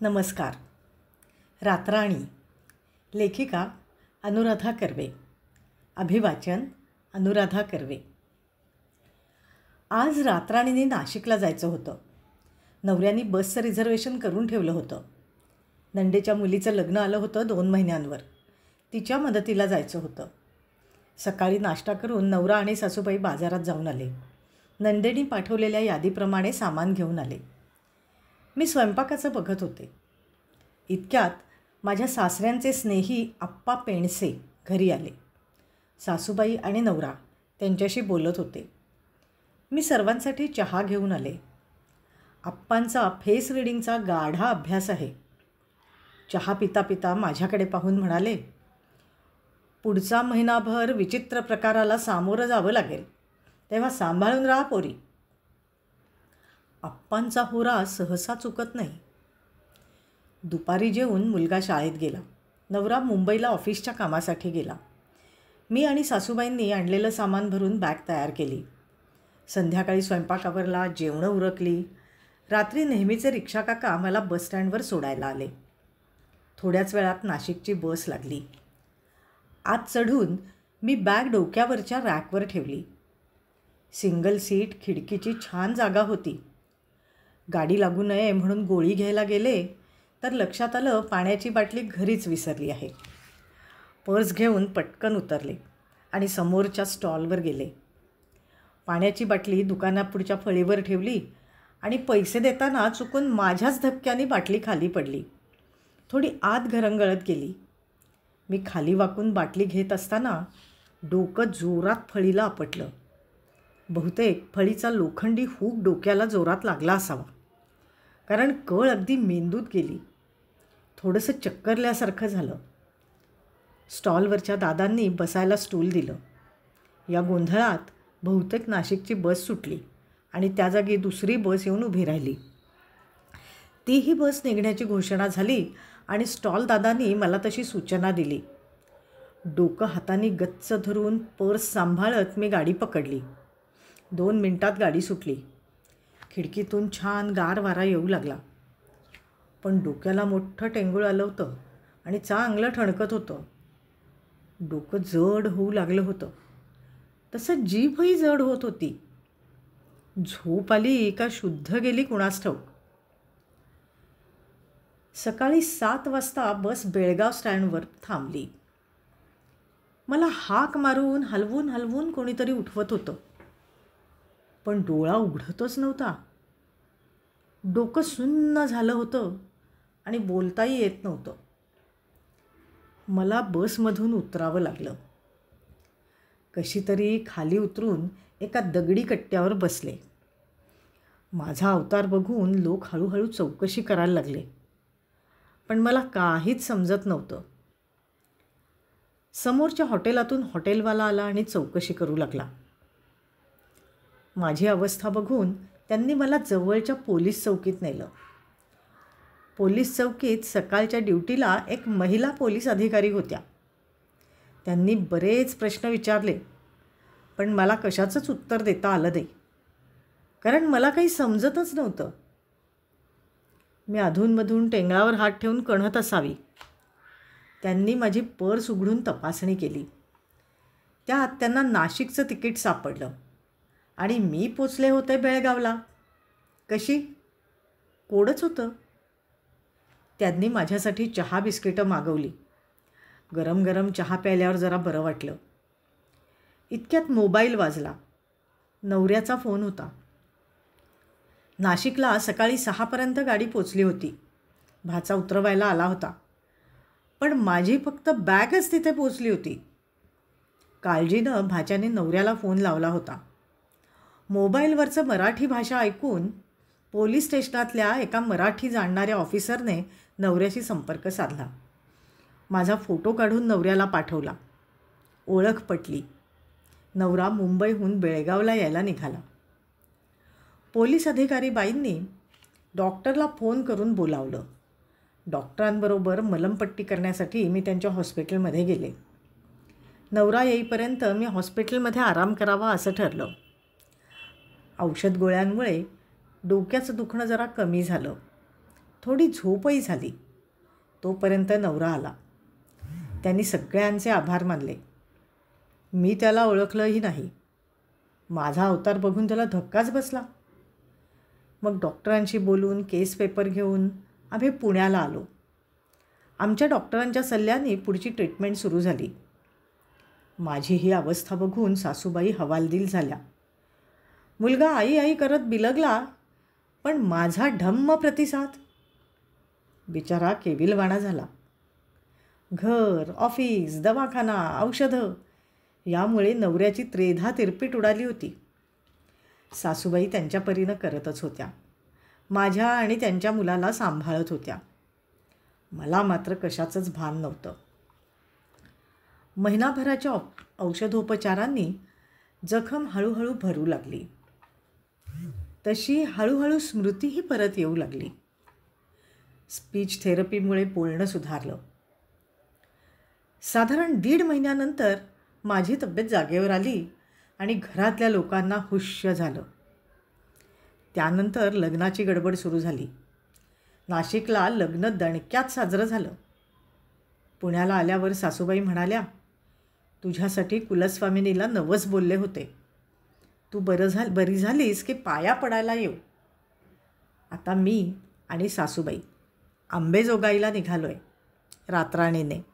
नमस्कार. रातराणी. लेखिका अनुराधा कर्वे. अभिवाचन अनुराधा कर्वे. आज रातराणीने नाशिकला जायचं होतं. नवऱ्याने बसचं रिझर्वेशन करून ठेवलं होतं. नंदेच्या मुलीचं लग्न आलं होतं 2 महिन्यांवर. तिच्या मदतीला जायचं होतं. सकाळी नाश्ता करून नवरा आणि सासूबाई बाजारात जाऊन आले. नंदेनी पाठवलेल्या यादीप्रमाणे सामान घेऊन आले. मी स्वयंपाकाचं बघत होते. इतक्यात माझ्या सासऱ्यांचे स्नेही आप्पा पेंडसे घरी आले. सासूबाई आणि नवरा त्यांच्याशी बोलत होते. मी सर्वांसाठी चहा घेऊन आले. आप्पांचा फेस रीडिंगचा गाढा अभ्यास आहे. चहा पिता पिता माझ्याकडे पाहून म्हणाले, पुढचा महिनाभर विचित्र प्रकाराला सामोरं जावं लागेल, तेव्हा सांभाळून राहा पोरी. आप्पांचा होरा सहसा चुकत नाही. दुपारी जेवून मुलगा शाळेत गेला. नवरा मुंबईला ऑफिसच्या कामासाठी गेला. मी आणि सासूबाईंनी आणलेलं सामान भरून बॅग तयार केली. संध्याकाळी स्वयंपाकावरला, जेवणं उरकली. रात्री नेहमीचे रिक्षाकाका मला बसस्टँडवर सोडायला आले. थोड्याच वेळात नाशिकची बस लागली. आत चढून मी बॅग डोक्यावरच्या रॅकवर ठेवली. सिंगल सीट, खिडकीची छान जागा होती. गाडी लागू नये म्हणून गोळी घ्यायला गेले तर लक्षात आलं पाण्याची बाटली घरीच विसरली आहे. पर्स घेऊन पटकन उतरले आणि समोरच्या स्टॉलवर गेले. पाण्याची बाटली दुकानापुढच्या फळीवर ठेवली आणि पैसे देताना चुकून माझ्याच धक्क्याने बाटली खाली पडली. थोडी आत घरंगळत गेली. मी खाली वाकून बाटली घेत असताना डोकं जोरात फळीला आपटलं. बहुतेक फळीचा लोखंडी हूक डोक्याला जोरात लागला असावा, कारण कळ अगदी मेंदूत गेली. थोडंसं चक्करल्यासारखं झालं. स्टॉलवरच्या दादांनी बसायला स्टूल दिलं. या गोंधळात बहुतेक नाशिकची बस सुटली आणि त्या जागी दुसरी बस येऊन उभी राहिली. तीही बस निघण्याची घोषणा झाली आणि स्टॉल दादांनी मला तशी सूचना दिली. डोकं हाताने गच्च धरून पर्स सांभाळत मी गाडी पकडली. 2 मिनिटात गाडी सुटली. खिडकीतून छान गार वारा येऊ लागला. पण डोक्याला मोठं टेंगूळ आलं होतं आणि चांगलं ठणकत होतं. डोकं जड होऊ लागलं होतं. तसं जीभही जड होत होती. झोप आली का शुद्ध गेली कुणास ठाऊक. सकाळी 7 वाजता बस बेळगाव स्टँडवर थांबली. मला हाक मारून हलवून हलवून कोणीतरी उठवत होतं, पण डोळा उघडतच नव्हता. डोकं सुन्न झालं होतं आणि बोलताही येत नव्हतं. मला बसमधून उतरावं लागलं. कशी तरी खाली उतरून एका दगडी कट्ट्यावर बसले. माझा अवतार बघून लोक हळूहळू चौकशी करायला लागले, पण मला काहीच समजत नव्हतं. समोरच्या हॉटेलातून हॉटेलवाला आला आणि चौकशी करू लागला. माझी अवस्था बघून त्यांनी मला जवळच्या पोलीस चौकीत नेलं. पोलीस चौकीत सकाळच्या ड्युटीला एक महिला पोलीस अधिकारी होत्या. त्यांनी बरेच प्रश्न विचारले, पण मला कशाचंच उत्तर देता आलं नाही, कारण मला काही समजतच नव्हतं. मी अधूनमधून टेंगळावर हात ठेवून कणत असावी. त्यांनी माझी पर्स उघडून तपासणी केली. त्यात त्यांना नाशिकचं तिकीट सापडलं आणि मी पोचले होते बेळगावला. कशी? कोडच होतं. त्यांनी माझ्यासाठी चहा बिस्किटं मागवली. गरम गरम चहा प्यायल्यावर जरा बरं वाटलं. इतक्यात मोबाईल वाजला. नवऱ्याचा फोन होता. नाशिकला सकाळी 6पर्यंत गाडी पोचली होती. भाचा उतरवायला आला होता, पण माझी फक्त बॅगच तिथे पोचली होती. काळजीनं भाच्याने नवऱ्याला फोन लावला होता. मोबाईलवरचं मराठी भाषा ऐकून पोलीस स्टेशनातल्या एका मराठी जाणणाऱ्या ऑफिसरने नवऱ्याशी संपर्क साधला. माझा फोटो काढून नवऱ्याला पाठवला. ओळख पटली. नवरा मुंबईहून बेळगावला यायला निघाला. पोलीस अधिकारी बाईंनी डॉक्टरला फोन करून बोलावलं. डॉक्टरांबरोबर मलमपट्टी करण्यासाठी मी त्यांच्या हॉस्पिटलमध्ये गेले. नवरा येईपर्यंत मी हॉस्पिटलमध्ये आराम करावा असं ठरलं. औषध गोळ्यांमुळे डोक्याचं दुखणं जरा कमी झालं. थोडी झोपही झाली. तोपर्यंत नवरा आला. त्यांनी सगळ्यांचे आभार मानले. मी त्याला ओळखलंही नाही. माझा अवतार बघून त्याला धक्काच बसला. मग डॉक्टरांशी बोलून केस पेपर घेऊन आम्ही पुण्याला आलो. आमच्या डॉक्टरांच्या सल्ल्याने पुढची ट्रीटमेंट सुरू झाली. माझी ही अवस्था बघून सासूबाई हवालदिल झाल्या. मुलगा आई आई करत बिलगला, पण माझा ढम्म प्रतिसाद. बिचारा केविलवाणा झाला. घर, ऑफिस, दवाखाना, औषधं यामुळे नवऱ्याची त्रेधा तिरपीट उडाली होती. सासूबाई त्यांच्या परीनं करतच होत्या. माझ्या आणि त्यांच्या मुलाला सांभाळत होत्या. मला मात्र कशाचंच भान नव्हतं. महिनाभराच्या औषधोपचारांनी जखम हळूहळू भरू लागली. तशी हळूहळू स्मृतीही परत येऊ लागली. स्पीच थेरपीमुळे बोलणं सुधारलं. साधारण 1.5 महिन्यानंतर माझी तब्येत जागेवर आली आणि घरातल्या लोकांना हुश्य झालं. त्यानंतर लग्नाची गडबड सुरू झाली. नाशिकला लग्न दणक्यात साजरं झालं. पुण्याला आल्यावर सासूबाई म्हणाल्या, तुझ्यासाठी कुलस्वामिनीला नवस बोलले होते. तू बरी झालीस की पाया पडायला येऊ. आता मी आणि सासूबाई आंबेजोगाईला निघालो आहे रात्राणीने.